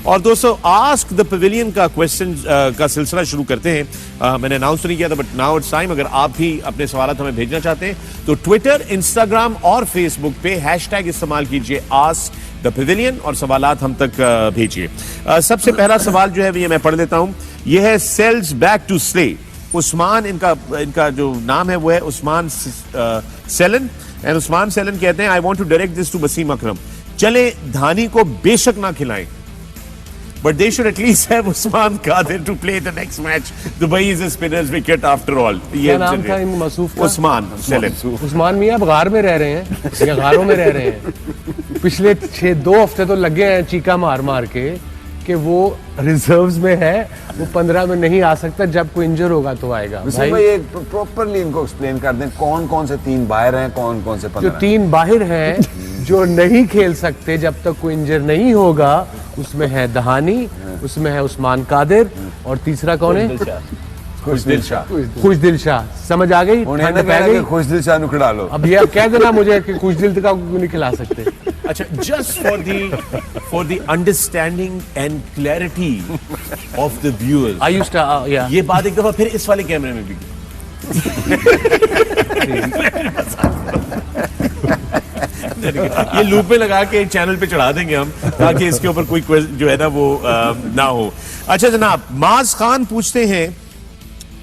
और दोस्तों ask the pavilion का क्वेश्चन का सिलसिला शुरू करते हैं। मैंने अनाउंस तो नहीं किया था बट नाउ इट्स टाइम। अगर आप भी अपने सवाल हमें भेजना चाहते हैं तो ट्विटर, इंस्टाग्राम और फेसबुक पे हैशटैग इस्तेमाल कीजिए आस्क द पवेलियन और सवालात हम तक भेजिए। सबसे पहला सवाल जो है ये मैं पढ़ देता हूं। यह है सेल्स बैक टू स्ले। उस्मान इनका जो नाम है वो है उस्मान सेलन एंड उस्मान सेलन कहते हैं I want to direct this to Wasim Akram. चले धानी को बेशक ना खिलाएं but they should at least have Usman Qadir to play the next match. Dubai is a spinner's wicket after all. क्या नाम था इन मसूफ का? उस्मान सेलन। उस्मान मियां अब गार में रह रहे हैं या गारों में रह रहे हैं। पिछले 2 हफ्ते तो लगे हैं चीका मार मार के कि वो रिजर्व्स में है, वो 15 में नहीं आ सकता, जब कोई इंजर होगा तो आएगा। भाई एक प्रॉपरली इनको एक्सप्लेन कर दें कौन कौन से 3 बाहर हैं, कौन कौन से 15 जो 3 बाहर हैं जो नहीं खेल सकते जब तक कोई इंजर नहीं होगा, उसमें है दहानी, उसमें है उस्मान कादिर और तीसरा कौन है? खुशदिल शाह। खुशदिल शाह। समझ आ गई? ठंड पै गई? खुशदिल शाह नु खिला लो। अब ये कह देना मुझे कि खुशदिल का नहीं खिला सकते। अच्छा, just for the understanding and clarity of the viewers, I used to yeah. ये बात एक दफा फिर इस वाले कैमरे में भी ये लूप में लगा के चैनल पे चढ़ा देंगे हम ताकि इसके ऊपर कोई जो है ना वो ना हो। अच्छा जनाब, माज खान पूछते हैं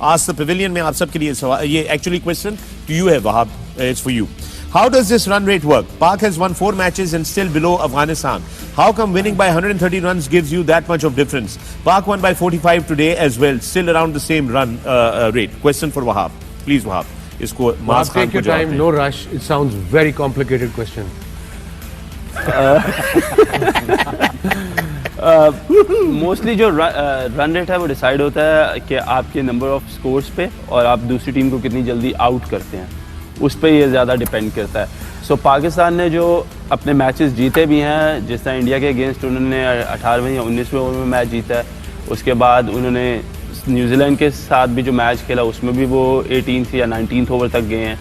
आज द पवेलियन में आप सबके लिए सवाल, ये एक्चुअली क्वेश्चन टू यू है Wahab, it's for you. How does this run rate work? Pak has won 4 matches and still below Afghanistan. How come winning by 130 runs gives you that much of difference? Pak won by 45 today as well, still around the same run rate. Question for Wahab. Please Wahab. Isko Maaz Khan take your time, no rush. It sounds very complicated question. Mostly जो run rate है वो decide होता है कि आपके number of scores पे और आप दूसरी टीम को कितनी जल्दी आउट करते हैं, उस पर ये ज़्यादा डिपेंड करता है। सो पाकिस्तान ने जो अपने मैचेस जीते भी हैं, जिस तरह इंडिया के अगेंस्ट उन्होंने 18वें या 19वें ओवर में मैच जीता है, उसके बाद उन्होंने न्यूजीलैंड के साथ भी जो मैच खेला उसमें भी वो 18th या 19th ओवर तक गए हैं।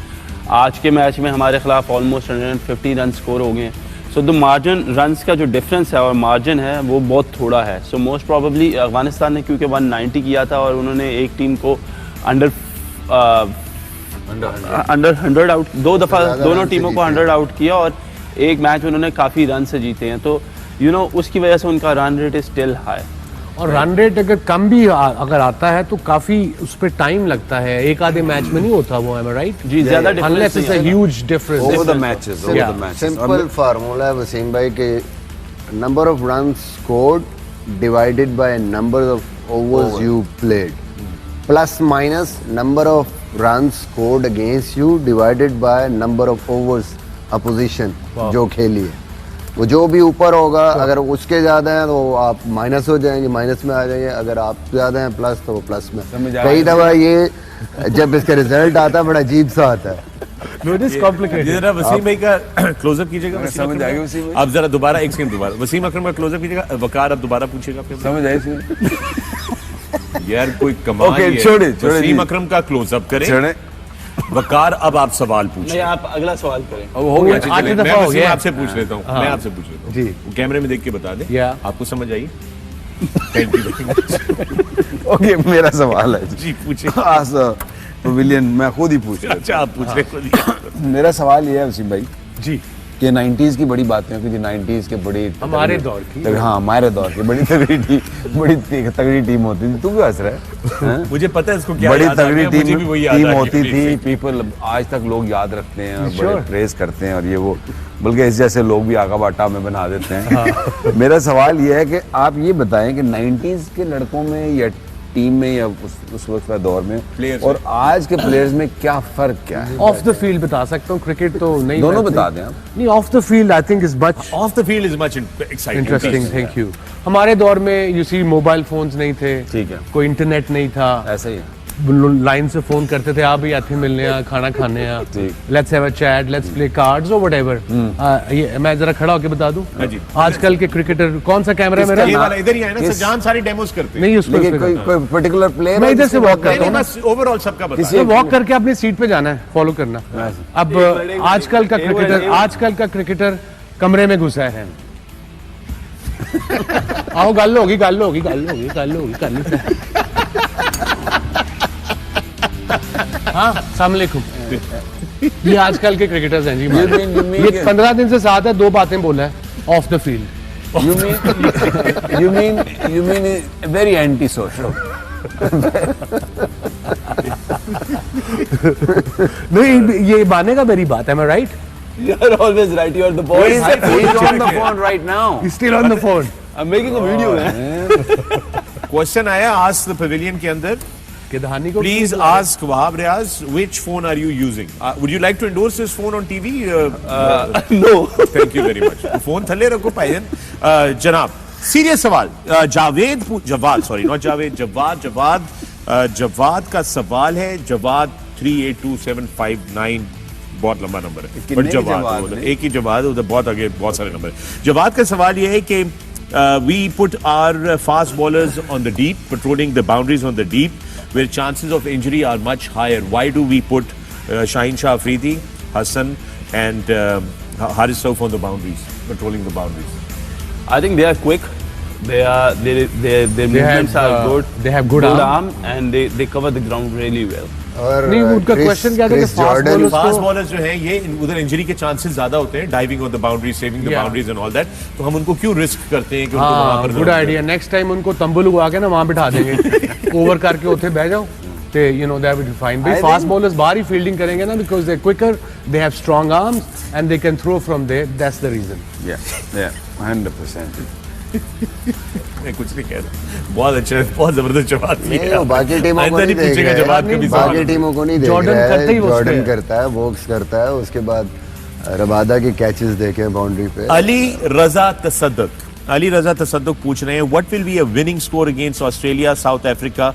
आज के मैच में हमारे खिलाफ ऑलमोस्ट 150 रन स्कोर हो गए हैं। सो द मार्जिन रन्स का जो डिफरेंस है और मार्जिन है वो बहुत थोड़ा है। सो मोस्ट प्रॉबेबली अफगानिस्तान ने क्योंकि 190 किया था और उन्होंने एक टीम को अंडर 100 आउट, 2 दफ़ा दोनों टीमों को 100 आउट किया और एक मैच उन्होंने काफ़ी रन से जीते हैं। तो उसकी वजह से उनका run rate is still high. और रन रेट अगर कम भी अगर आता है तो काफी उस पर टाइम लगता है, एक आधे मैच में नहीं होता वो, am I right? जी, ज्यादा unless it's a huge difference over the matches, over the matches. Simple formula है वसीम भाई के number of runs scored divided by number of overs you played plus minus number of runs scored against you divided by number of overs opposition जो खेली है। वो जो भी ऊपर होगा, अगर उसके ज्यादा है तो आप माइनस हो जाएंगे, माइनस में आ जाएंगे, अगर आप ज्यादा हैं प्लस तो वो प्लस में। कई दफा ये जब इसका रिजल्ट आता है बड़ा अजीब सा आता है। जरा वसीम भाई का क्लोजअप कीजिएगा, समझ आएगा वसीम भाई। अब जरा दोबारा एक सेकंड दोबारा वसीम अकरम का क्लोजअप कीजिएगा। वकार अब दोबारा पूछिएगा, समझ आए यार कोई कमाल है। वसीम अकरम का क्लोजअप करें। वकार अब आप सवाल पूछें। आप अगला सवाल करें। अब हो गया, मैं आपसे पूछ लेता हूँ, मैं आपसे पूछ लेता हूँ जी, कैमरे में देख के बता दें। आपको समझ आई? Thank you. ओके, मेरा सवाल है जी, पूछिए। पवेलियन मैं खुद ही पूछ रहा। अच्छा, आप पूछ रहे। मेरा सवाल ये है वसीम भाई जी कि 90s की बड़ी बातें हैं कि 90s के बड़ी हमारे दौर की, हाँ हमारे दौर की बड़ी तगड़ी टीम होती थी। तू भी हंस रहा है? मुझे पता है इसको क्या बड़ी याद आ तगड़ी गया, टीम होती थी। पीपल आज तक लोग याद रखते हैं और बड़े प्रेज करते हैं और ये वो, बल्कि इस जैसे लोग भी आगा बाटा में बना देते हैं। मेरा सवाल ये है कि आप ये बताएं कि 90s के लड़कों में या टीम में या उस वक्त का दौर में और आज के प्लेयर्स में क्या फर्क क्या है? ऑफ द फील्ड बता सकता हूँ, क्रिकेट तो नहीं, दोनों बता दें आप। नहीं, of the field I think is much of the field is much interesting. Thank you. हमारे दौर में यू सी मोबाइल फोन्स नहीं थे, ठीक है, कोई इंटरनेट नहीं था, ऐसा ही लाइन से फोन करते थे, आप भी आते मिलने आ, खाना खाने आ, let's have a chat, let's play cards और व्हाटएवर। ये मैं जरा खड़ा होके बता दूं, आजकल के क्रिकेटर कौन सा कैमरा मेरा? ये वाला इधर ही है ना, सजान सारी डेमोज करते हैं। नहीं, उसको कोई पर्टिकुलर प्लेयर मैं इधर से वॉक करता हूं ना, ओवरऑल सबका बता। तो वॉक करके अपनी सीट पे जाना है, फॉलो करना। अब आजकल का क्रिकेटर कमरे में घुसा है। आओ गल होगी कर ली हाँ अस्सलाम वालेकुम। ये आजकल के क्रिकेटर्स हैं जी हमारे। ये 15 दिन से साथ है, 2 बातें बोला है of the field. You mean very anti-social. नहीं ये मानेगा मेरी बात है, मैं right? You are always right. You are the boss. He's on the phone right now. Still on the phone. I'm making a video, man. Question आया ask the pavilion के अंदर, कि दहानी को please ask Wahab Riaz which phone are you using? Would you like to endorse this phone on TV? No. Thank you very much. Phone थल्ले रखो भाईजान। जनाब serious सवाल, जवाद का सवाल है। जवाद 382759, बहुत लंबा नंबर है, कितने बट जवाद जवाद एक ही जवाद, उधर बहुत आगे बहुत सारे नंबर है। जवाद का सवाल ये है कि we put our fast bowlers on the deep, patrolling the boundaries on the deep, where chances of injury are much higher. Why do we put Shaheen Shah Afridi, Hassan and Haris Sauf on the boundaries, patrolling the boundaries? I think they are quick. Their movements are good. they have good arm. and they cover the ground really well. और नहीं, उनका question क्या था कि Chris fast Jordan bowlers fast bowlers जो हैं ये उधर इंजरी के चांसेस ज्यादा होते हैं, diving on the boundary, saving the Yeah. Boundaries and all that, तो हम उनको क्यों रिस्क करते हैं कि उनको वहां हाँ पर गुड आइडिया। नेक्स्ट टाइम उनको तंबू लगा के ना वहां बिठा देंगे, ओवर करके उठे बह जाओ ते you know that will be fine. भाई I फास्ट think- बॉलर्स बाहर ही फील्डिंग करेंगे ना, because they quicker, they have strong arms and they can throw from there, that's the reason. Yeah, 100%. मैं कुछ नहीं कह रहा, बहुत अच्छा है, बहुत जबरदस्त जवाब नहीं, दिया। वो बाकी टीमों को आइंदा नहीं नहीं देख पूछेगा रहा जवाब है, कभी बाकी सवाल। टीमों को नहीं देख जॉर्डन रहा करता ही है। वो जॉर्डन उसपे। करता है, वोक्स करता है, उसके बाद रबादा के कैचेस देखे बाउंड्री पे। अली रजा तसद्दुक पूछ रहे हैं, what will be a winning score against Australia, south Africa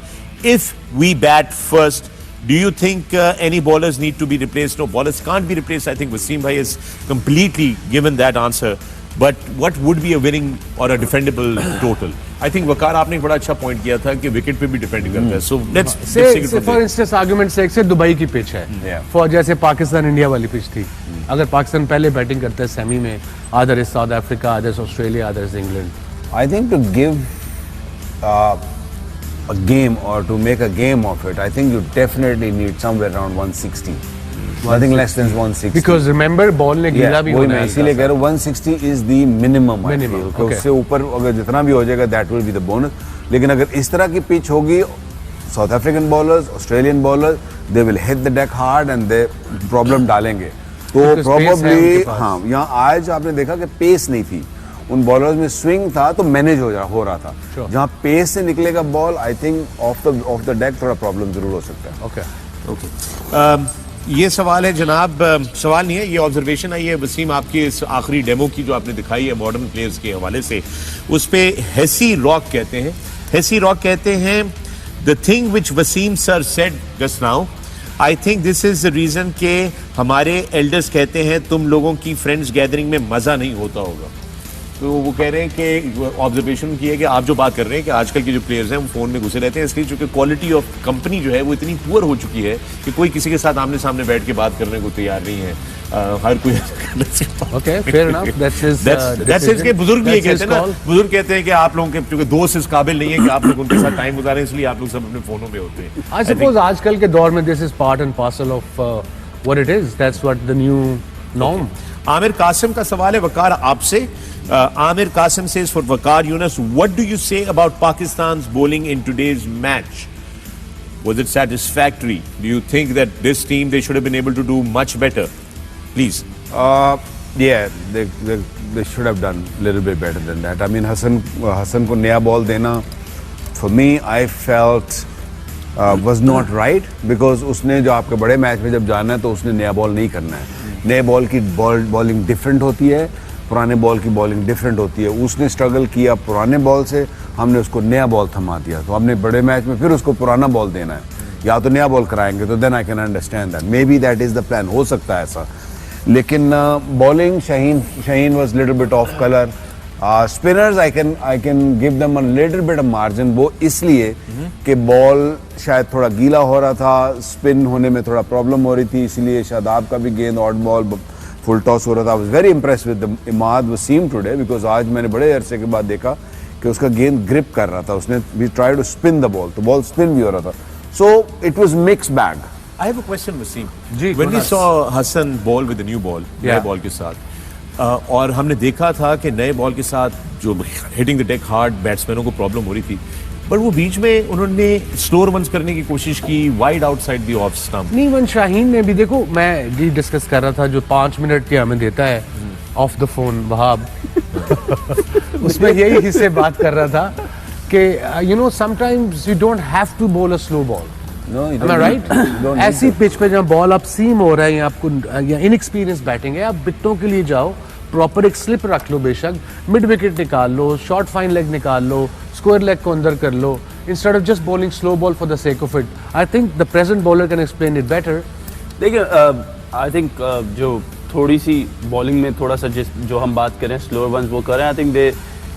if we bat first? Do you think any bowlers need to be replaced? No, bowlers can't be replaced. I think Wasim bhai has completely given that answer. But what would be a winning or a defendable total? I think वकार आपने एक बड़ा अच्छा point किया था कि wicket पे भी depend करता है. So let's take it from for there. Instance argument से एक से दुबई की पिच है, Yeah. फॉर जैसे पाकिस्तान इंडिया वाली पिच थी, अगर पाकिस्तान पहले बैटिंग करते हैं सेमी में, other is south Africa, other is Australia, other is England. I think to give a game or to make a game of it, I think you definitely need somewhere around 160. Nothing less than 160. Because remember ball ने गीला भी वही होना मैं है इसीलिए कह रहा हूँ 160 is the minimum. Minimum, okay. उससे ऊपर अगर जितना भी हो जाएगा that will be the bonus. लेकिन अगर इस तरह की पिच होगी, south African bowlers, Australian bowlers, they will hit the deck hard and they problem डालेंगे। तो Because pace है प्रॉब्ली उनके पास। हाँ, यहाँ आज आपने देखा कि पेस नहीं थी, उन बॉलर्स में स्विंग था तो मैनेज हो रहा था। Sure. जहाँ पेस से निकलेगा ball, I think of the deck थोड़ा प्रॉब्लम जरूर हो सकता है। ओके ये सवाल है जनाब, सवाल नहीं है, ये ऑब्जर्वेशन आई है वसीम आपकी इस आखिरी डेमो की जो आपने दिखाई है मॉडर्न प्लेयर्स के हवाले से। उस पे हेसी रॉक कहते हैं the thing which Wasim sir said just now, I think this is the reason के हमारे एल्डर्स कहते हैं तुम लोगों की फ्रेंड्स गैदरिंग में मजा नहीं होता होगा। तो वो कह रहे हैं कि ऑब्जर्वेशन की है कि आप जो बात कर रहे हैं कि आजकल के जो प्लेयर्स हैं वो फोन में घुसे रहते हैं, इसलिए चूंकि क्वालिटी ऑफ कंपनी जो है वो इतनी पुअर हो चुकी है कि कोई किसी के साथ आमने सामने बैठ के बात करने को तैयार नहीं है। हर कोई okay fair enough, that's his के बुजुर्ग भी ये कहते हैं ना, बुजुर्ग कहते हैं कि आप लोगों के चूंकि दोस्त इस काबिल नहीं है कि आप लोग उनके साथ टाइम गुजारें, इसलिए आप लोग सब अपने फोनों में होते हैं। आई सपोज आजकल के दौर में this is part and parcel of what it is, that's what the new norm. Aamir Qasim का सवाल है वकार आपसे। Amir Qasim says for Waqar Yunus, what do you say about Pakistan's bowling in today's match? Was it satisfactory? Do you think that this team they should have been able to do much better? Please. Yeah, they should have done a little bit better than that. I mean, Hassan को नया ball देना, for me, I felt was not right because उसने जो आपके बड़े match में जब जाना है तो उसने नया बॉल नहीं करना है। नए बॉल की बॉलिंग डिफरेंट होती है, पुराने बॉल की बॉलिंग डिफरेंट होती है। उसने स्ट्रगल किया पुराने बॉल से, हमने उसको नया बॉल थमा दिया, तो हमने बड़े मैच में फिर उसको पुराना बॉल देना है, या तो नया बॉल कराएंगे, तो then I can understand that, maybe that is the plan, हो सकता है ऐसा। लेकिन bowling Shaheen was little bit of colour. Spinners I can give them a little bit of margin, वो इसलिए कि बॉल शायद थोड़ा गीला हो रहा था, स्पिन होने में थोड़ा प्रॉब्लम हो रही थी, इसलिए शादाब का भी गेंद ऑड बॉल फुल टॉस हो रहा था। I was very impressed with Imad Wasim today, because आज मैंने बड़े अरसे के बाद देखा कि उसका गेंद ग्रिप कर रहा था, उसने we try to spin the ball, तो बॉल स्पिन भी हो रहा था, so it was mix bag. I have a question, Wasim. जी, When we go saw Hassan ball with the new ball, नए Yeah. बॉल के साथ, और हमने देखा था कि नए बॉल के साथ जो हिटिंग द डेक हार्ड बैट्समैनों को प्रॉब्लम हो रही थी, पर वो बीच में उन्होंने स्लोअर वंस करने की कोशिश की wide outside the off stump. नहीं, वन शाहीन ने भी, देखो मैं जी डिस्कस कर रहा था जो 5 मिनट के हमें देता है ऑफ द फोन वहाब उसमें यही हिस्से बात कर रहा था कि you know sometimes you don't have to bowl a slow ball. Am I right? ऐसी पिच पे जहाँ बॉल आप सीम हो रहा है या आपको या इनएक्सपीरियंस बैटिंग है, आप बिट्टों के लिए जाओ, प्रॉपर एक स्लिप रख लो, बेशक मिड विकेट निकाल लो, शॉर्ट फाइन लेग निकाल लो, स्क्वायर लेग को अंदर कर लो, instead of just bowling slow ball for the sake of it. I think the present bowler can explain it better. देखिए आई थिंक जो थोड़ी सी बॉलिंग में थोड़ा सा जो हम बात करें स्लोअर वंस वो करें, I think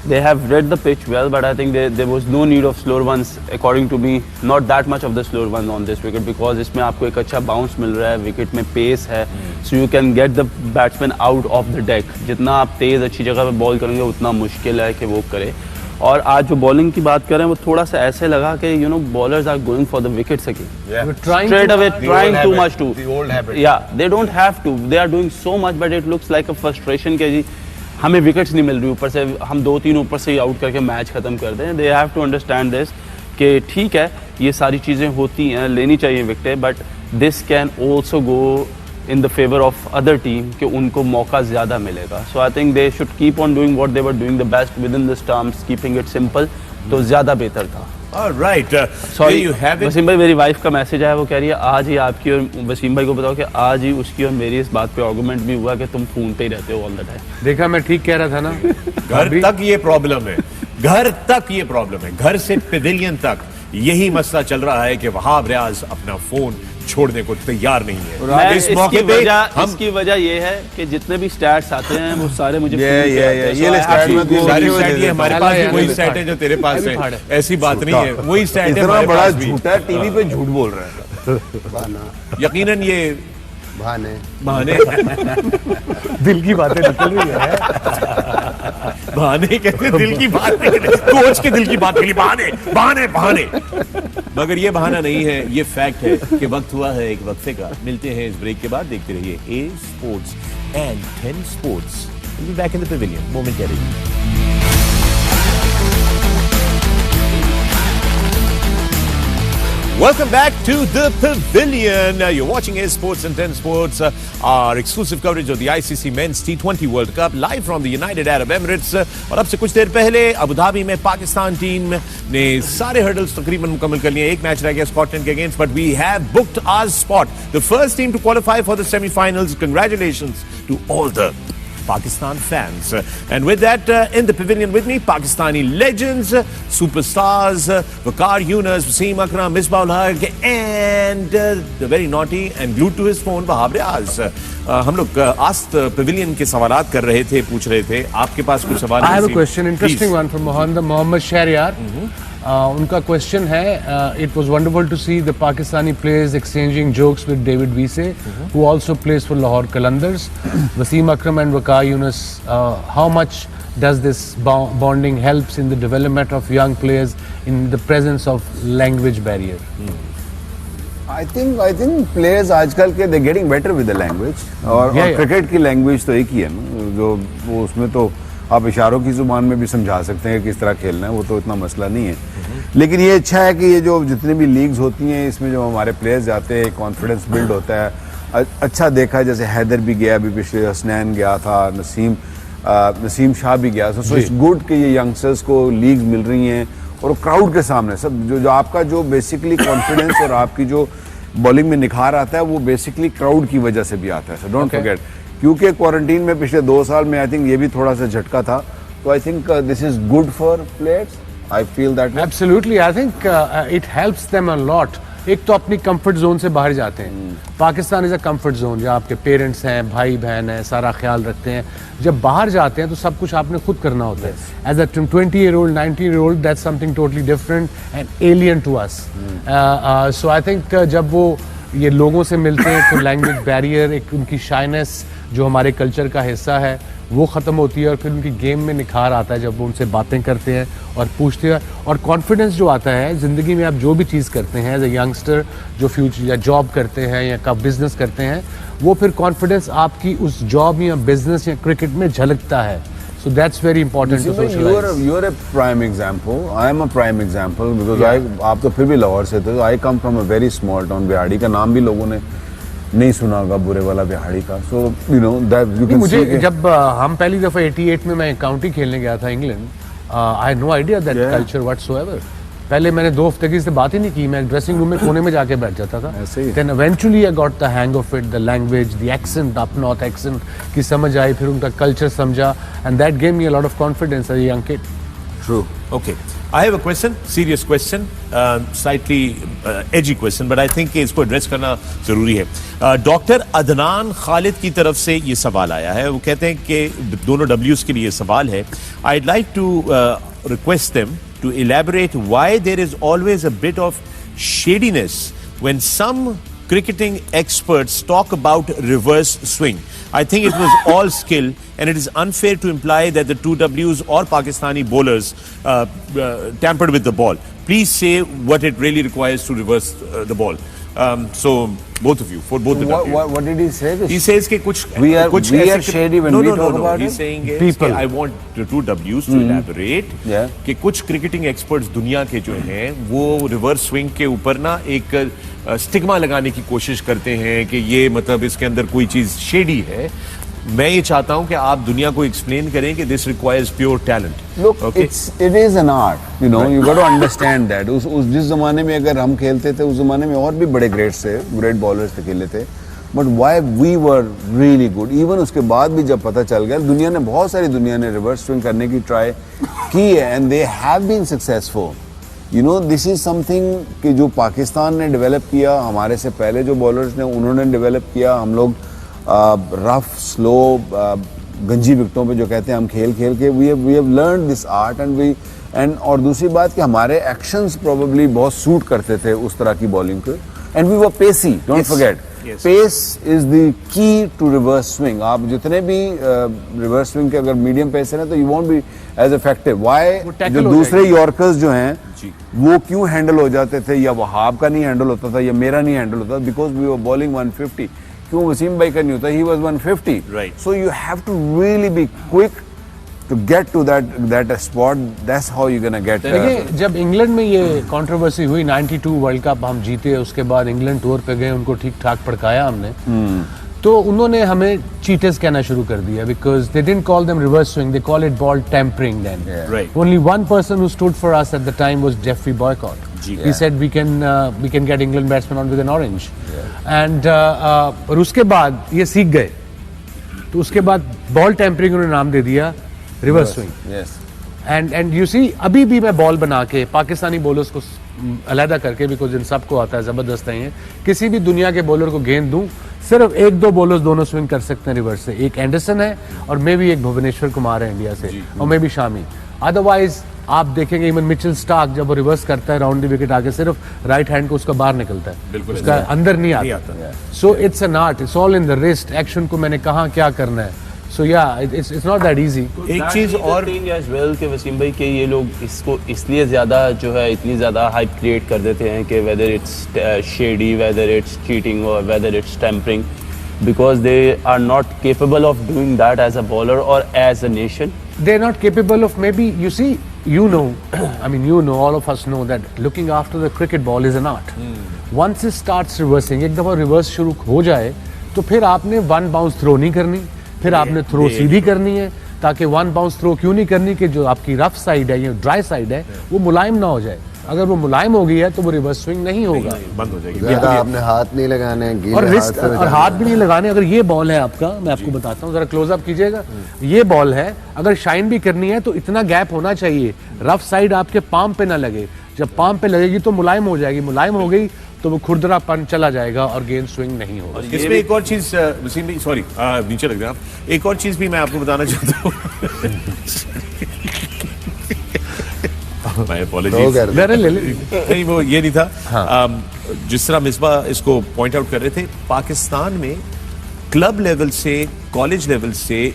they have read the pitch well, but I think there was no need of slower ones according to me, not that much of the slower ones on this wicket, because इसमें आपको एक अच्छा bounce मिल रहा है, wicket में pace है, so you can get the batsman out of the deck। जितना आप तेज अच्छी जगह पे बॉल करेंगे उतना मुश्किल है कि वो करे। और आज जो बॉलिंग की बात करें वो थोड़ा सा ऐसे लगा कि you know bowlers are going for the wickets again, straight away trying too much to, the old habit, yeah they don't have to, they are doing so much, but it looks like a frustration कि जी हमें wickets नहीं मिल रही, ऊपर से हम 2-3 ऊपर से ही out करके मैच खत्म कर दें। They have to understand this कि ठीक है ये सारी चीज़ें होती हैं, लेनी चाहिए विकेटें, but this can also go in the favour of other team कि उनको मौका ज़्यादा मिलेगा। So I think they should keep on doing what they were doing the best with in the stumps, keeping it simple, तो ज़्यादा बेहतर था। Alright, sorry you have it. Wasim भाई, मेरी वाइफ का मैसेज आया, वो कह रही है आज ही आपकी और वसीम भाई को बताओ कि आज ही उसकी और मेरी इस बात पे आर्गुमेंट भी हुआ कि तुम फोन पे ही रहते हो ऑल द टाइम। देखा, मैं ठीक कह रहा था ना। घर तक ये प्रॉब्लम है, घर तक ये प्रॉब्लम है, घर से पेविलियन तक यही मसला चल रहा है कि वहाब रियाज अपना फोन छोड़ने को तैयार नहीं है। मैं इस मौके पे इसकी वजह ये है कि जितने भी स्टैट्स आते हैं वो सारे मुझे ये सारी स्टैट ये हमारे पास भी वही स्टैट है जो तेरे पास है, ऐसी बात नहीं है, वही स्टैट है इतना हमारे बड़ा पास भी। झूठा टीवी पे झूठ बोल रहा है। बहाना यकीनन ये बहाने बहाने दिल की बातें निकल रही है। बहाने कहते दिल की बात नहीं, कोच के दिल की बात के लिए बहाने बहाने बहाने, मगर ये बहाना नहीं है, ये फैक्ट है कि वक्त हुआ है एक वक्फे का। मिलते हैं इस ब्रेक के बाद, देखते रहिए A sports and 10 sports. We'll be back in the pavilion momentarily. Welcome back to the Pavilion. You're watching A Sports and 10 Sports, our exclusive coverage of the ICC Men's T20 World Cup, live from the United Arab Emirates. और अब से कुछ देर पहले Abu Dhabi में Pakistan team ने सारे hurdles तकरीबन मुकम्मल कर लिए। एक मैच रह गया स्कॉटलैंड के against, but we have booked our spot, the first team to qualify for the semifinals. Congratulations to all the Pakistan fans. And with that, in the pavilion with me, Pakistani legends, superstars, Waqar Yunus, Wasim Akram, Misbah-ul Haq, and the very naughty and glued to his phone, Wahab Riaz. हम लोग asked pavilion के सवालात कर रहे थे, पूछ रहे थे, आपके पास कुछ सवाल? I have a question, interesting one from Mohammad Shahryar. उनका क्वेश्चन है, it was wonderful to see the Pakistani players exchanging jokes with David Wiese, who also plays for Lahore Qalandars. Wasim Akram and Waqar Yunus, how much does this bonding helps in the development of young players in the presence of language barrier? I think players आजकल के they're getting better with the language, और cricket की language तो एक ही है ना, जो वो उसमें तो आप इशारों की जुबान में भी समझा सकते हैं कि किस तरह खेलना है, वो तो इतना मसला नहीं है। लेकिन ये अच्छा है कि ये जो जितनी भी लीग्स होती हैं इसमें जो हमारे प्लेयर्स जाते हैं, कॉन्फिडेंस बिल्ड होता है। अच्छा देखा, जैसे हैदर भी गया अभी पिछले, हसनैन गया था, नसीम शाह भी गया था। सो इट्स गुड कि ये यंगस्टर्स को लीग्स मिल रही हैं और क्राउड के सामने सब जो आपका जो बेसिकली कॉन्फिडेंस और आपकी जो बॉलिंग में निखार आता है वो बेसिकली क्राउड की वजह से भी आता है। सो डोंट फॉरगेट, क्योंकि क्वारंटीन में पिछले 2 साल में आई थिंक ये भी थोड़ा सा झटका था, तो आई think this is good for players. I feel that absolutely, I think it helps them a lot. एक तो अपनी कंफर्ट जोन से बाहर जाते हैं। Pakistan is a comfort zone, जहाँ आपके पेरेंट्स हैं, भाई बहन हैं, सारा ख्याल रखते हैं। जब बाहर जाते हैं तो सब कुछ आपने खुद करना होता है। As a 20-year-old, 19-year-old, that's something totally different and alien to us. So I think जब वो ये लोगों से मिलते हैं तो लैंग्वेज बैरियर, एक उनकी शाइनेस जो हमारे कल्चर का हिस्सा है वो ख़त्म होती है और फिर उनकी गेम में निखार आता है जब वो उनसे बातें करते हैं और पूछते हैं। और कॉन्फिडेंस जो आता है ज़िंदगी में, आप जो भी चीज़ करते हैं एज ए यंगस्टर, जो फ्यूचर या जॉब करते हैं या कब बिजनेस करते हैं, वो फिर कॉन्फिडेंस आपकी उस जॉब या बिजनेस या क्रिकेट में झलकता है। So that's very important to socialize. You are a prime example. I am a prime example because आप तो फिर भी लाहौर से थे. I come from a very small town. बिहाड़ी का नाम भी लोगों ने नहीं सुना होगा, बुरे वाला बिहाड़ी का. So you know that you can मुझे see. जब हम पहली दफ़ा 88 में मैं काउंटी खेलने गया था England, I had no idea that culture whatsoever. पहले मैंने 2 हफ्ते की से बात ही नहीं की, मैं ड्रेसिंग रूम में कोने में जाके बैठ जाता था. Then eventually I got the hang of it, the language, the accent, up north accent की समझ आई, फिर उनका कल्चर समझा, and that gave me a lot of confidence as a young kid. True. Okay. I have a question, serious question, slightly edgy question, but I think कि इसको address करना जरूरी है. डॉक्टर अदनान खालिद की तरफ से ये सवाल आया है. वो कहते हैं कि दोनों W's के लिए सवाल है. I'd like to request them to elaborate why there is always a bit of shadiness when some cricketing experts talk about reverse swing. I think it was all skill, and it is unfair to imply that the two W's or Pakistani bowlers tampered with the ball. Please say what it really requires to reverse the ball. So both of you, for both the W's. What did he say? He says कि कुछ we are shady when we talk about He's it. saying People. I want the two W's to elaborate. Yeah. कि कुछ cricketing experts दुनिया के जो हैं वो reverse swing के ऊपर ना एक स्टिग्मा लगाने की कोशिश करते हैं कि ये मतलब इसके अंदर कोई चीज शेडी है. मैं ये चाहता हूं कि आप दुनिया को एक्सप्लेन करें कि this requires pure talent. Look, it is an art. You know, you got to understand that. उस जिस जमाने में अगर हम खेलते थे, उस जमाने में और भी बड़े ग्रेट्स थे, ग्रेट बॉलर्स थे, खेले थे. But why we were really good? Even उसके बाद भी जब पता चल गया, बहुत सारी दुनिया ने रिवर्स स्विंग करने की ट्राई की है, and they have been successful. You know, this is something कि जो पाकिस्तान ने डेवलप किया, हमारे से पहले जो बॉलर्स ने उन्होंने डेवलप किया. हम लोग रफ स्लो गंजी विकेटों पे जो कहते हैं हम खेल के we have learn this art and और दूसरी बात कि हमारे एक्शंस प्रोबेबली बहुत सूट करते थे उस तरह की बॉलिंग को. And we were pacy, don't forget. Pace is the key to reverse swing. आप जितने भी रिवर्स स्विंग के अगर मीडियम पेस है ना, तो you won't be as effective. Why जो दूसरे यॉर्कर्स जो हैं वो क्यों हैंडल हो जाते थे, या वहाब का नहीं हैंडल होता था या मेरा नहीं हैंडल होता, बिकॉज वी वर बॉलिंग 150. क्यों वसीम भाई का नहीं होता, he was 150. Right. So you have to really be quick to get to that spot. That's how you're gonna get. देखिए जब इंग्लैंड में ये कंट्रोवर्सी हुई, 92 वर्ल्ड कप हम जीते, उसके बाद इंग्लैंड टूर पे गए, उनको ठीक ठाक पड़काया हमने, तो उन्होंने हमें चीटर्स कहना शुरू कर दिया, because they didn't call them reverse swing, they call it ball tempering. Then Right. only one person who stood for us at the time was Jeffrey Boycott. He said we can get England batsmen on with an orange. And और उसके बाद ये सीख गए, तो उसके बाद ball tampering उन्होंने नाम दे दिया reverse swing. Yes. And you see अभी भी मैं बॉल बना के पाकिस्तानी बॉलर्स को अलहदा करके, बिकॉज इन सबको आता है, जबरदस्त है, किसी भी दुनिया के बॉलर को गेंद दूं, सिर्फ 1-2 बॉलर्स दोनों स्विंग कर सकते हैं रिवर्स से. एक एंडरसन है और मे भी एक भुवनेश्वर कुमार है इंडिया से, और मे भी शामी. अदरवाइज आप देखेंगे इवन मिचेल स्टार्क जब वो रिवर्स करता है राउंड द विकेट आके, सिर्फ राइट हैंड को उसका बाहर निकलता है, उसका अंदर नहीं आता. So it's an art, it's all in the wrist. Action को मैंने कहा क्या करना है. सो या इट्स नॉट दैट इजी. एक चीज और एज वेल के वसीम भाई के ये लोग इसको इसलिए ज़्यादा जो है इतनी ज़्यादा हाइप क्रिएट कर देते हैं कि whether it's shady, whether it's cheating और whether it's tampering, because they are not capable of doing that as a bowler और as a nation. They're not capable of, maybe, you see, you know, I mean, you know, all of us know that looking after the cricket ball is an art. Once it starts reversing, एक दफ़ा reverse शुरू हो जाए, तो फिर आपने 1 bounce throw नहीं करनी, फिर आपने थ्रो सीधी करनी है, ताकि 1 बाउंस थ्रो क्यों नहीं करनी कि जो आपकी रफ साइड है या ड्राई साइड है वो मुलायम ना हो जाए. अगर वो मुलायम हो गई है तो वो रिवर्स स्विंग नहीं होगा, बंद हो जाएगी. ज्यादा आपने हाथ नहीं लगाने, गीले और हाथ रिस्क से और बचाना हाथ है। भी नहीं लगाने. अगर ये बॉल है आपका, मैं आपको बताता हूँ, जरा क्लोजअप कीजिएगा. ये बॉल है, अगर शाइन भी करनी है तो इतना गैप होना चाहिए, रफ साइड आपके पाम पे ना लगे. जब पाम पे लगेगी तो मुलायम हो जाएगी, मुलायम हो गई तो वो खुरदरापन चला जाएगा और गेंद स्विंग नहीं होगा. इसमें एक और चीज वसीम भाई, सॉरी नीचे लग जाए आप, एक और चीज भी मैं आपको बताना चाहता हूँ. नहीं वो ये नहीं था. जिस तरह मिसबा इसको पॉइंट आउट कर रहे थे, पाकिस्तान में क्लब लेवल से, कॉलेज लेवल से,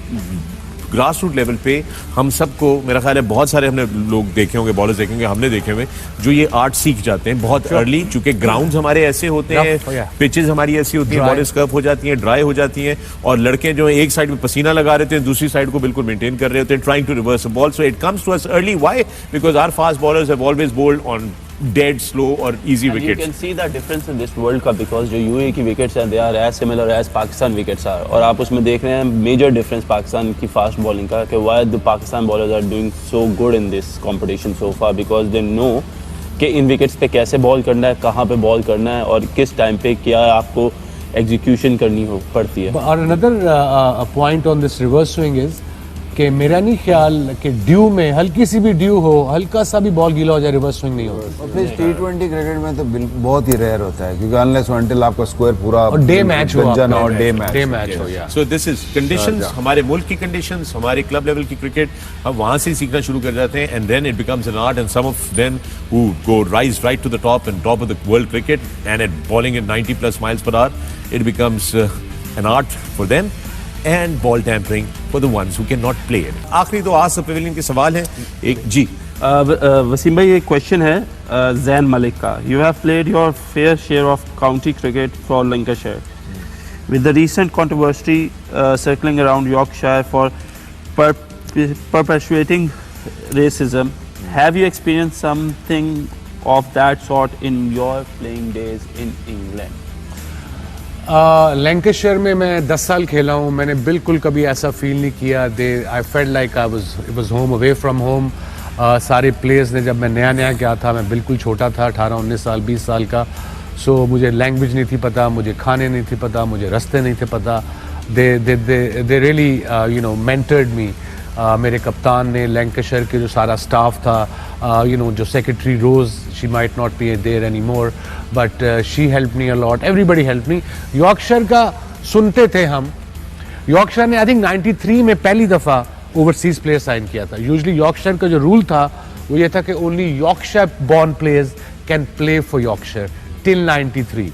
ग्रास रूट लेवल पे हम सबको, मेरा ख्याल है बहुत सारे हमने लोग देखे होंगे, बॉलर्स देखेंगे, हमने देखे हुए जो ये आर्ट सीख जाते हैं बहुत अर्ली, चूंकि ग्राउंड्स हमारे ऐसे होते हैं, पिचेस हमारी ऐसी होती हैं, बॉलें स्कर्फ हो जाती हैं, ड्राई हो जाती हैं, और लड़के जो एक साइड में पसीना लगा रहे थे, दूसरी साइड को बिल्कुल मेंटेन कर रहे होते हैं, trying to reverse ball. So it comes to us early. Why? Because our fast bowlers have always bowled on dead, slow or easy And wickets. you can see the difference in this World Cup because जो UAE की wickets हैं they are as similar as Pakistan wickets are, और आप उसमें देख रहे हैं major difference Pakistan की fast bowling का कि why the Pakistan bowlers are doing so good in this competition so far because they know कि इन wickets पे कैसे ball करना है, कहाँ पे ball करना है और किस time पे क्या आपको execution करनी पड़ती है. और another point on this reverse swing is कि मेरा नहीं ख्याल कि ड्यू में हल्की सी भी ड्यू हो, हल्का सा भी बॉल गीला हो जाए, रिवर्स स्विंग नहीं होगा. और फिर T20 क्रिकेट में तो बहुत ही रेयर होता है क्योंकि अनलेस अनटिल आपका स्क्वायर पूरा और डे मैच हो, और डे मैच हो. या So this is conditions, हमारे मुल्क की conditions, हमारे क्लब लेवल की क्रिकेट हम वहाँ से सीखना शुरू कर जाते हैं, and then it becomes an art, and some of them who go rise right to the top and top of the world cricket and at bowling at 90 plus miles per hour, it becomes an art for them. And ball tampering for the ones who cannot play it. आखिरी दो आज pavilion के सवाल हैं. एक जी वसीम भाई, एक question है जैन मलिक का. You have played your fair share of county cricket for Lancashire with the recent controversy circling around Yorkshire for perpetuating racism. Have you experienced something of that sort in your playing days in England? Lancashire में मैं 10 साल खेला हूँ. मैंने बिल्कुल कभी ऐसा feel नहीं किया. I felt like it was home away from home. सारे प्लेयर्स ने, जब मैं नया गया था, मैं बिल्कुल छोटा था, 18-19 साल 20 साल का. सो मुझे लैंग्वेज नहीं थी पता, मुझे खाने नहीं थे पता, मुझे रास्ते नहीं थे पता. They really you know mentored me. मेरे कप्तान ने, लैंकाशायर के जो सारा स्टाफ था, जो secretary Rose, she might not be there any more, but she help me a lot. Everybody help me. Yorkshire का सुनते थे हम. यॉर्कशायर ने आई थिंक 93 में पहली दफ़ा ओवरसीज प्लेयर साइन किया था. यूजुअली यॉर्कशायर का जो रूल था वो ये था कि only Yorkshire born players can play for Yorkshire till 93.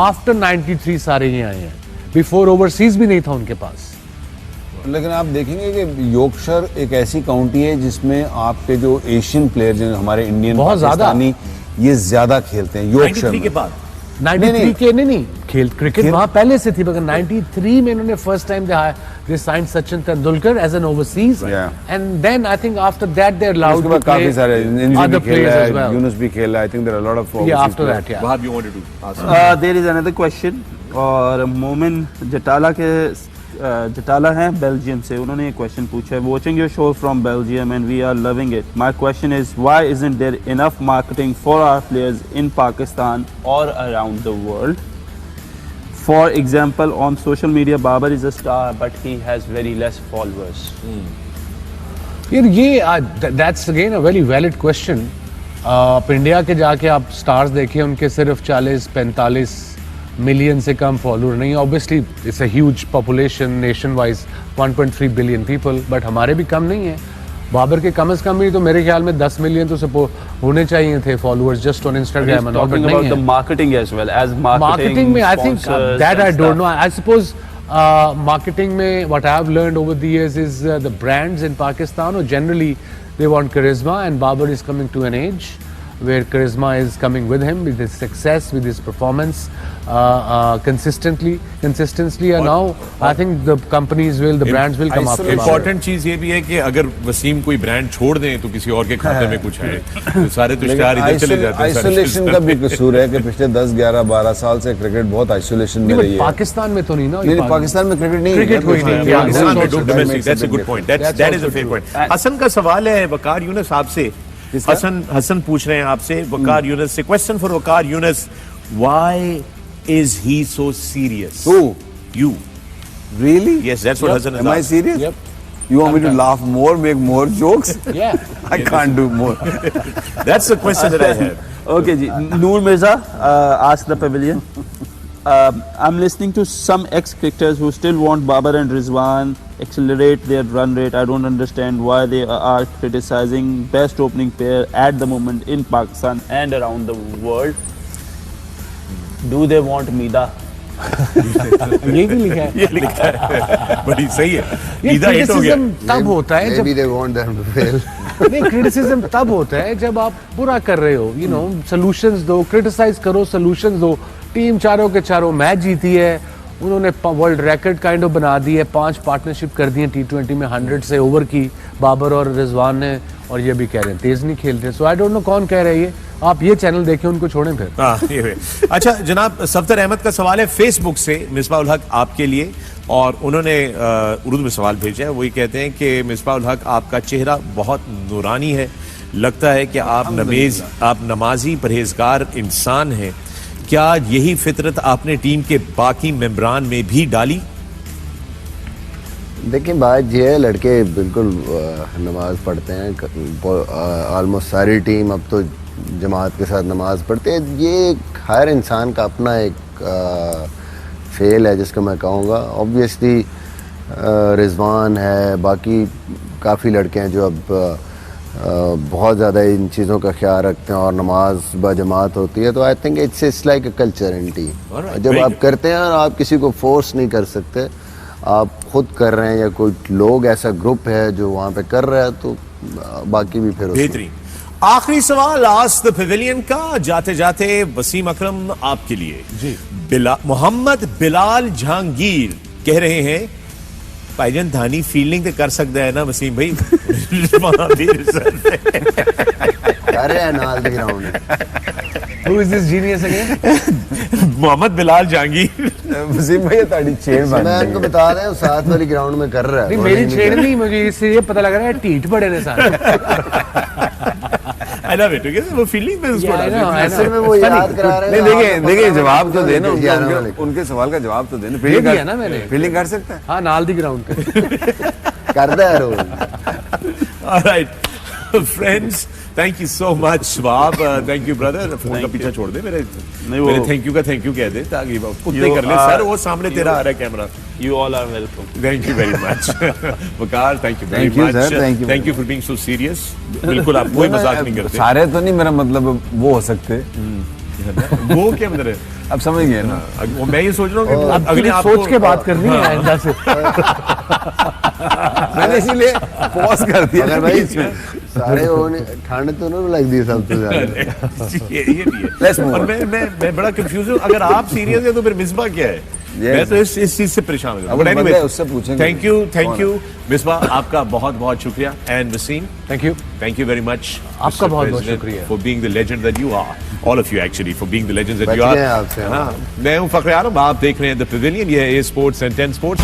After 93 सारे ये आए हैं. बिफोर ओवरसीज भी नहीं था उनके पास. लेकिन आप देखेंगे कि यॉर्कशायर एक ऐसी काउंटी है जिसमें आपके जो एशियन प्लेयर जो हमारे इंडियन, बहुत पाकिस्तानी, ये ज्यादा खेलते हैं यॉर्कशायर 93 के बाद. 93 के नहीं खेल क्रिकेट वहां पहले से थी, मगर 93 में इन्होंने first time they signed Sachin Tendulkar as an overseas, and then I think after that they are allowed to play. काफी सारे other players as well. Younis भी खेला. I think there are lot of after that. या Wahab, you wanted to ask? There is another question, और मोमिन जटाला हैं Belgium से. उन्होंने एक क्वेश्चन पूछा है. Watching your show from Belgium and we are loving it. My question is why isn't there enough marketing for our players in Pakistan और around the world? For example, on social media Babar is a star but he has very less followers. ये that's again a very valid question. आप India के जाके आप stars देखिए, उनके सिर्फ 40-45 million से कम फॉलोअर नहीं. Obviously it's a huge population nation wise, 1.3 billion people, but हमारे भी कम नहीं है. बाबर के कम से कम भी तो मेरे ख्याल में 10 मिलियन तो होने चाहिए थे followers just on Instagram and all. But नहीं है. Marketing as well as marketing में I think that I don't know. I suppose marketing में what I have learned over the years is the brands in Pakistan और generally they want charisma, and Babar is coming to an age where charisma is coming with him, with his success, with his performance, consistency, and now I think the companies will, the brands will come after Babar. Important चीज ये भी है कि अगर वसीम कोई brand छोड़ दें तो किसी और के खाते में कुछ है, तो सारे तो इश्तेहार इधर चले जाते हैं. आइसोलेशन का भी कसूर है कि पिछले 10-11-12 साल से क्रिकेट बहुत आइसोलेशन में रही है. पाकिस्तान में तो नहीं ना. नहीं, पाकिस्तान में क्रिकेट नहीं है. क्रिकेट कोई नहीं. पाकिस्तान में domestic. That's a good point. That is a fair point. Hasan का सवाल है वकार यूनुस आपसे. हसन पूछ रहे हैं आपसे, वकार यूनुस से. Question for Waqar Yunus. Why is he so serious? Who? You. Really? Yes, that's what Hassan is Am I asked. serious? Yep. You want me to laugh more, make more jokes? Yeah. I can't do more. That's the question that I have. Okay, ji. Noor Mirza asked the pavilion. I'm listening to some ex-cricketers who still want Babar and Rizwan accelerate their run rate. I don't understand why they are criticizing best opening pair at the moment in Pakistan and around the world. Do they want Mida ये भी लिखा है। ये लिखा है बड़ी सही है। ये ईदा हिट हो गया। criticism तब होता है जब Maybe they want them to fail. नहीं, क्रिटिसिज्म तब होता है जब आप बुरा कर रहे हो, यू नो, सॉल्यूशंस दो, क्रिटिसाइज करो, सॉल्यूशंस दो। टीम चारों के चारों मैच जीती है, उन्होंने वर्ल्ड रिकॉर्ड काइंड ऑफ बना दी है, 5 पार्टनरशिप कर दी है T20 में, 100 से ओवर की बाबर और रिजवान ने, और ये भी कह रहे हैं तेज नहीं खेल रहे। सो आई डोंट नो कौन कह रहा है ये, आप ये चैनल देखें, उनको छोड़ें फिर। ये अच्छा जनाब, सफदर अहमद का सवाल है फेसबुक से मिसबाह उल हक आपके लिए, और उन्होंने उर्दू में सवाल भेजा है। वही कहते हैं कि मिसबाह उल हक आपका चेहरा बहुत नूरानी है, लगता है कि आप नमाजी परहेजगार इंसान हैं। क्या यही फितरत आपने टीम के बाकी मेंबरान में भी डाली? देखिए बात ये है, लड़के बिल्कुल नमाज पढ़ते हैं, ऑलमोस्ट सारी टीम अब तो जमात के साथ नमाज पढ़ते हैं। ये हर इंसान का अपना एक फेल है जिसको मैं कहूँगा। ऑब्वियसली रिजवान है, बाकी काफ़ी लड़के हैं जो अब बहुत ज़्यादा इन चीज़ों का ख्याल रखते हैं और नमाज बजमात होती है, तो I think it's like a culture in team. जब आप करते हैं और आप किसी को फोर्स नहीं कर सकते, आप खुद कर रहे हैं या कोई लोग ऐसा ग्रुप है जो वहाँ पे कर रहा है, तो बाकी भी फिर बेहतरीन। आखिरी सवाल आज द पवेलियन का, जाते जाते वसीम अकरम आपके लिए जी। मोहम्मद बिलाल जहांगीर कह रहे हैं भाईजान धानी फील्डिंग तो कर सकता है ना वसीम भाई? अरे नाल दी ground Who is this genius again? Mohammad Bilal Jahangir. Wasim भाई ताड़ी छेड़ मैं उनको बता रहा हूँ, साथ वाली ग्राउंड में कर रहा है। नहीं, मेरी छेड़ नहीं, मुझे इससे ये पता लग रहा है टीठ बड़े ने सारे। I love it, okay? वो फील्डिंग पे उसको डाल दिया। असल में वो याद करा रहे हैं। नहीं, देखिए जवाब तो देना, उनके सवाल का जवाब तो देना। दे दिया ना मैंने। फील्डिंग कर सकता है? हाँ, नाल दी ग्राउंड पे करता है रोज। Alright, friends, thank you so much, Shwab. Thank you, brother. Phone का पीछा छोड़ दे, मेरे थैंक यू का थैंक यू कह दे, ताकि कुत्ते कर ले सर, वो सामने तेरा आ रहा है camera. You all are welcome. Thank you very much. Waqar, thank you very Thank you, much. sir. Thank you. Thank you for being so serious. बिल्कुल आप कोई मजाक नहीं करते। सारे तो नहीं, मेरा मतलब वो हो सकते। वो क्या मतलब है? अब समझ गए ना। वो मैं ये सोच रहा हूँ कि अब अगले सोच आपको के बात करनी है आइंदा से। मैंने इसीलिए पॉज कर दिया। अगर भाई सारे ठंड तो ना लग दी सबसे ज्यादा। ये भी है। और मैं बड़ा कंफ्यूज हूँ, अगर आप सीरियस हैं तो फिर मिसबा क्या है? मैं तो इस चीज से परेशान हूँ। अब anyway, उससे पूछेंगे। थैंक यू मिसबा, आपका बहुत बहुत शुक्रिया। And Wasim, thank you very much. आपका बहुत बहुत शुक्रिया for being the legend that you are, all of you actually, for being the legends that you बच गए आर। आपसे, मैं हूँ फखर आलम, आप देख रहे हैं द पवेलियन, ये है स्पोर्ट्स एंड 10 स्पोर्ट्स।